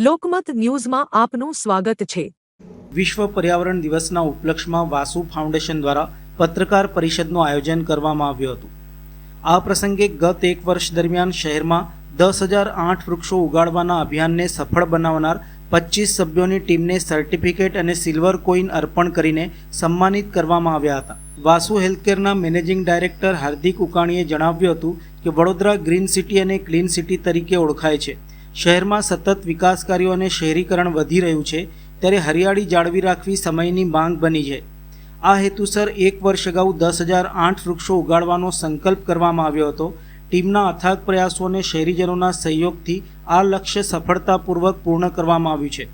લોકમત ન્યૂઝમાં આપનું સ્વાગત છે। વિશ્વ પર્યાવરણ દિવસના ઉપલક્ષમાં વાસુ ફાઉન્ડેશન દ્વારા પત્રકાર પરિષદનું આયોજન કરવામાં આવ્યું હતું। આ પ્રસંગે ગત એક વર્ષ દરમિયાન શહેરમાં 10,008 વૃક્ષો ઉગાડવાના અભિયાનને સફળ બનાવનાર 25 સભ્યોની ટીમને સર્ટિફિકેટ અને સિલ્વર કોઈન અર્પણ કરીને સન્માનિત કરવામાં આવ્યા હતા। વાસુ હેલ્થકેરના મેનેજિંગ ડાયરેક્ટર હાર્દિક ઉકાણીએ જણાવ્યું હતું કે વડોદરા ગ્રીન સિટી અને ક્લીન સિટી તરીકે ઓળખાય છે। શહેરમાં સતત વિકાસ કાર્યો અને શહેરીકરણ વધી રહ્યું છે, ત્યારે હરિયાળી જાળવી રાખવી સમયની માંગ બની છે। આ હેતુસર એક વર્ષ અગાઉ 10,008 વૃક્ષો ઉગાડવાનો સંકલ્પ કરવામાં આવ્યો હતો। ટીમના અથાગ પ્રયાસો અને શહેરીજનોના સહયોગથી આ લક્ષ્ય સફળતાપૂર્વક પૂર્ણ કરવામાં આવ્યું છે।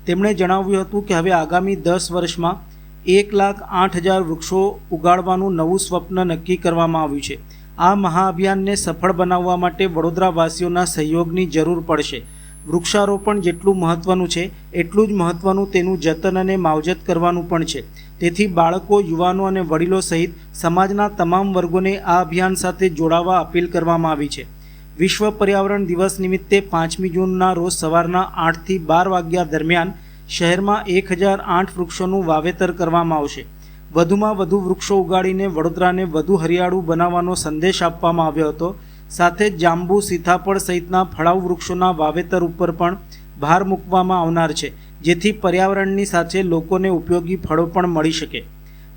તેમણે જણાવ્યું હતું કે હવે આગામી 10 વર્ષમાં 1,08,000 વૃક્ષો ઉગાડવાનું નવું સ્વપ્ન નક્કી કરવામાં આવ્યું છે। આ મહાઅભિયાનને સફળ બનાવવા માટે વડોદરાવાસીઓના સહયોગની જરૂર પડશે। વૃક્ષારોપણ જેટલું મહત્વનું છે એટલું જ મહત્વનું તેનું જતન અને માવજત કરવાનું પણ છે। તેથી બાળકો, યુવાનો અને વડીલો સહિત સમાજના તમામ વર્ગોને આ અભિયાન સાથે જોડાવા અપીલ કરવામાં આવી છે। વિશ્વ પર્યાવરણ દિવસ નિમિત્તે 5મી જૂનના રોજ સવારના 8 થી 12 વાગ્યા દરમિયાન શહેરમાં 1,008 વૃક્ષોનું વાવેતર કરવામાં આવશે। વધુમાં વધુ વૃક્ષો ઉગાડીને વડોદરાને વધુ હરિયાળું બનાવવાનો સંદેશ આપવામાં આવ્યો હતો। સાથે જ જાંબુ, સીતાફળ સહિતના ફળાઉ વૃક્ષોના વાવેતર ઉપર પણ ભાર મૂકવામાં આવનાર છે, જેથી પર્યાવરણની સાથે લોકોને ઉપયોગી ફળો પણ મળી શકે।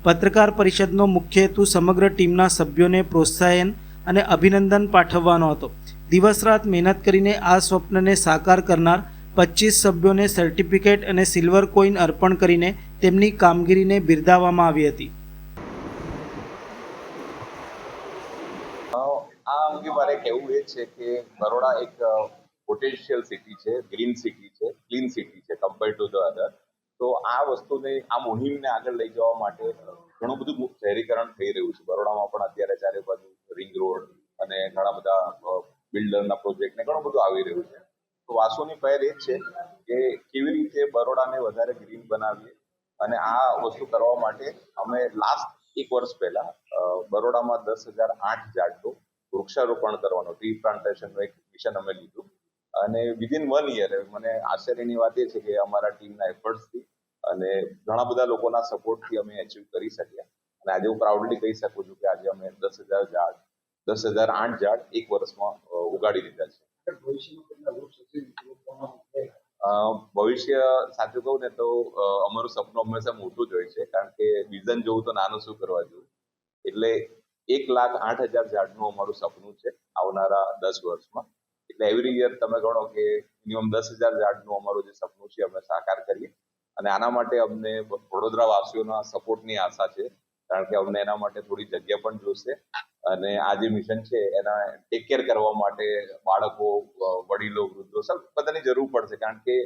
પત્રકાર પરિષદનો મુખ્ય હેતુ સમગ્ર ટીમના સભ્યોને પ્રોત્સાહન અને અભિનંદન પાઠવવાનો હતો। દિવસ રાત મહેનત કરીને આ સ્વપ્નને સાકાર કરનાર 25 સભ્યોને સર્ટિફિકેટ અને સિલ્વર કોઈન અર્પણ કરીને તેમની કામગીરીને બિરદાવવામાં આવી હતી। આ અંગે મારે કહેવું એ છે કે બરોડા એક પોટેન્શિયલ સિટી છે, ગ્રીન સિટી છે, ક્લીન સિટી છે કમ્પેર ટુ ધ અધર। તો આ વસ્તુને, આ મુહિમને આગળ લઈ જવા માટે ઘણું બધું શહેરીકરણ થઈ રહ્યું છે। બરોડામાં પણ અત્યારે ચારે બાજુ રિંગ રોડ અને ઘણા બધા બિલ્ડરના પ્રોજેક્ટ ને ઘણું બધું આવી રહ્યું છે। તો વાસુની પહેલ એ જ છે કે કેવી રીતે બરોડાને વધારે ગ્રીન બનાવીએ, અને આ વસ્તુ કરવા માટે અમે લાસ્ટ એક વર્ષ પહેલા બરોડામાં 10,008 ઝાડનું વૃક્ષારોપણ કરવાનો, ટ્રી પ્લાન્ટેશનનું એક મિશન અમે લીધું, અને વિધિન 1 યર મને આશ્ચર્યની વાત એ છે કે અમારા ટીમના એફર્ટ્સથી અને ઘણા બધા લોકોના સપોર્ટથી અમે અચીવ કરી શક્યા। અને આજે હું પ્રાઉડલી કહી શકું છું કે આજે અમે 10,008 ઝાડ એક વર્ષમાં ઉગાડી દીધા છે। ભવિષ્ય સાચું કહું ને તો અમારું સપનું હંમેશા મોટું જ હોય છે, કારણ કે વિઝન જોવું તો નાનું શું કરવા જોઈએ। એટલે 1,08,000 ઝાડનું અમારું સપનું છે આવનારા 10 વર્ષમાં। એટલે એવરી યર તમે ગણો કે મિનિમમ 10,000 ઝાડનું અમારું જે સપનું છે અમે સાકાર કરીએ, અને આના માટે અમને વડોદરા વાસીઓના સપોર્ટની આશા છે, કારણ કે અમને એના માટે થોડી જગ્યા પણ જોશે, અને આ જે મિશન છે એના ટેક કેર કરવા માટે બાળકો, વડીલો, વૃદ્ધો સબ બધાની જરૂર પડશે, કારણ કે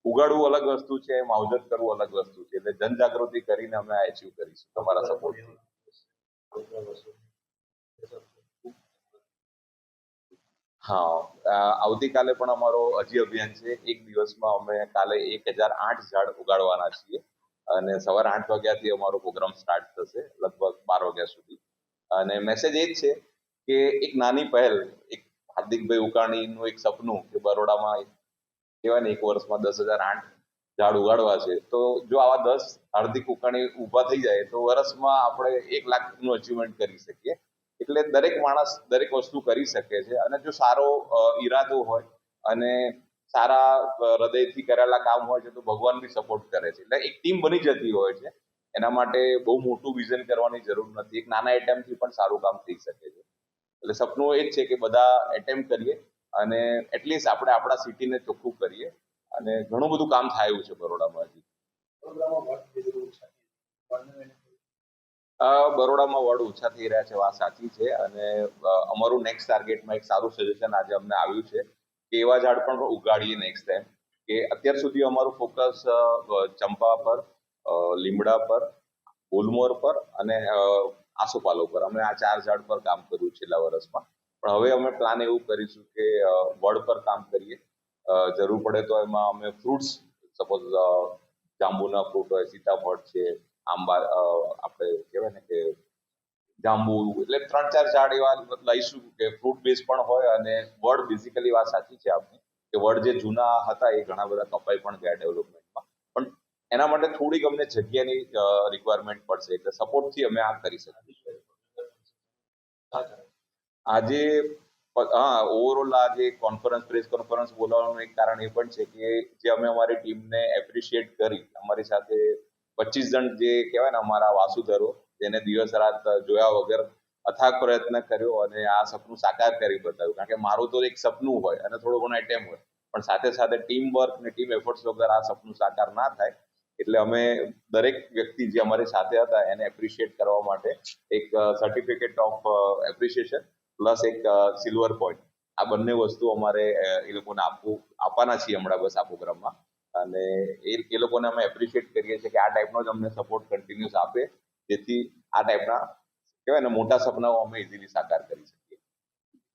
ઉગાડવું અલગ વસ્તુ છે, માવજત કરવું અલગ વસ્તુ છે। એટલે જનજાગૃતિ કરીને અમે આ અચીવ કરીશું તમારા સપોર્ટથી। હા, આવતીકાલે પણ અમારો હજી અભિયાન છે। એક દિવસમાં અમે કાલે 1,008 ઝાડ ઉગાડવાના છીએ, અને સવારે 8 વાગ્યાથી અમારો પ્રોગ્રામ સ્ટાર્ટ થશે, લગભગ 12 વાગ્યા સુધી। અને મેસેજ એ જ છે કે એક નાની પહેલ, એક હાર્દિકભાઈ ઉકાણીનું એક સપનું કે બરોડામાં કહેવાય ને એક વર્ષમાં 10,008 ઝાડ ઉગાડવા છે, તો જો આવા 10 હાર્દિક ઉકાણી ઊભા થઈ જાય તો વર્ષમાં આપણે 1 લાખનું અચીવમેન્ટ કરી શકીએ। એટલે દરેક માણસ દરેક વસ્તુ કરી શકે છે, અને જો સારો ઈરાદો હોય અને સારા હૃદયથી કરેલા કામ હોય છે તો ભગવાન બી સપોર્ટ કરે છે। એટલે એક ટીમ બની જતી હોય છે, એના માટે બહુ મોટું વિઝન કરવાની જરૂર નથી, એક નાના એટેમ્પથી પણ સારું કામ થઈ શકે છે। એટલે સપનું એ જ છે કે બધા એટેમ્પ કરીએ અને એટલીસ્ટ આપણે આપણા સિટીને ચોખ્ખું કરીએ, અને ઘણું બધું કામ થયું છે બરોડામાં હજી। બરોડામાં વડ ઓછા થઈ રહ્યા છે, વાત સાચી છે, અને અમારું નેક્સ્ટ ટાર્ગેટમાં એક સારું સજેશન આજે અમને આવ્યું છે કે એવા ઝાડ પણ ઉગાડીએ નેક્સ્ટ ટાઈમ। કે અત્યાર સુધી અમારું ફોકસ ચંપા પર, લીમડા પર, ગુલમોર પર અને આસોપાલો પર, અમે આ 4 ઝાડ પર કામ કર્યું છેલ્લા વર્ષમાં। પણ હવે અમે પ્લાન એવું કરીશું કે વડ પર કામ કરીએ, જરૂર પડે તો એમાં અમે ફ્રૂટ્સ, સપોઝ જાંબુના ફ્રૂટ હોય, સીતાફળ છે, આંબા, આપણે કહેવાય ને કે જાંબુ, એટલે 3-4 ઝાડ એવા લઈશું કે ફ્રૂટ બેઝ પણ હોય, અને વડ બેઝિકલી વાત સાચી છે આપની કે વડ જે જૂના હતા એ ઘણા બધા કપાઈ પણ ગયા ડેવલપમેન્ટમાં, પણ એના માટે થોડીક અમને જગ્યાની રિક્વાયરમેન્ટ પડશે, એટલે સપોર્ટથી અમે આ કરી શકીએ. આજે ઓવરઓલ આ જે પ્રેસ કોન્ફરન્સ બોલાવવાનું એક કારણ એ પણ છે કે જે અમે અમારી ટીમને એપ્રિશિએટ કરી, અમારી સાથે 25 જણ જે કહેવાય ને અમારા વાસુધરો, જેને દિવસ રાત જોયા વગર અથાગ પ્રયત્ન કર્યો અને આ સપનું સાકાર કરી બતાવ્યું. કારણ કે મારું તો એક સપનું હોય અને થોડો ઘણો એટેમ્પ હોય, પણ સાથે સાથે ટીમ વર્ક અને ટીમ એફર્ટ્સ વગર આ સપનું સાકાર ના થાય. એટલે અમે દરેક વ્યક્તિ જે અમારી સાથે હતા એને એપ્રિશિએટ કરવા માટે એક સર્ટિફિકેટ ઓફ એપ્રિશિએશન પ્લસ એક સિલ્વર પોઈન્ટ, આ બંને વસ્તુ અમારે એ લોકોને આપવાના છીએ હમણાં બસ આ પ્રોગ્રામમાં. અને એ લોકોને અમે એપ્રિશિએટ કરીએ છીએ કે આ ટાઈપનો જ અમને સપોર્ટ કન્ટિન્યુઅસ આપે, જેથી આ ટાઈપના કહેવાય ને મોટા સપનાઓ અમે ઇઝીલી સાકાર કરી શકીએ.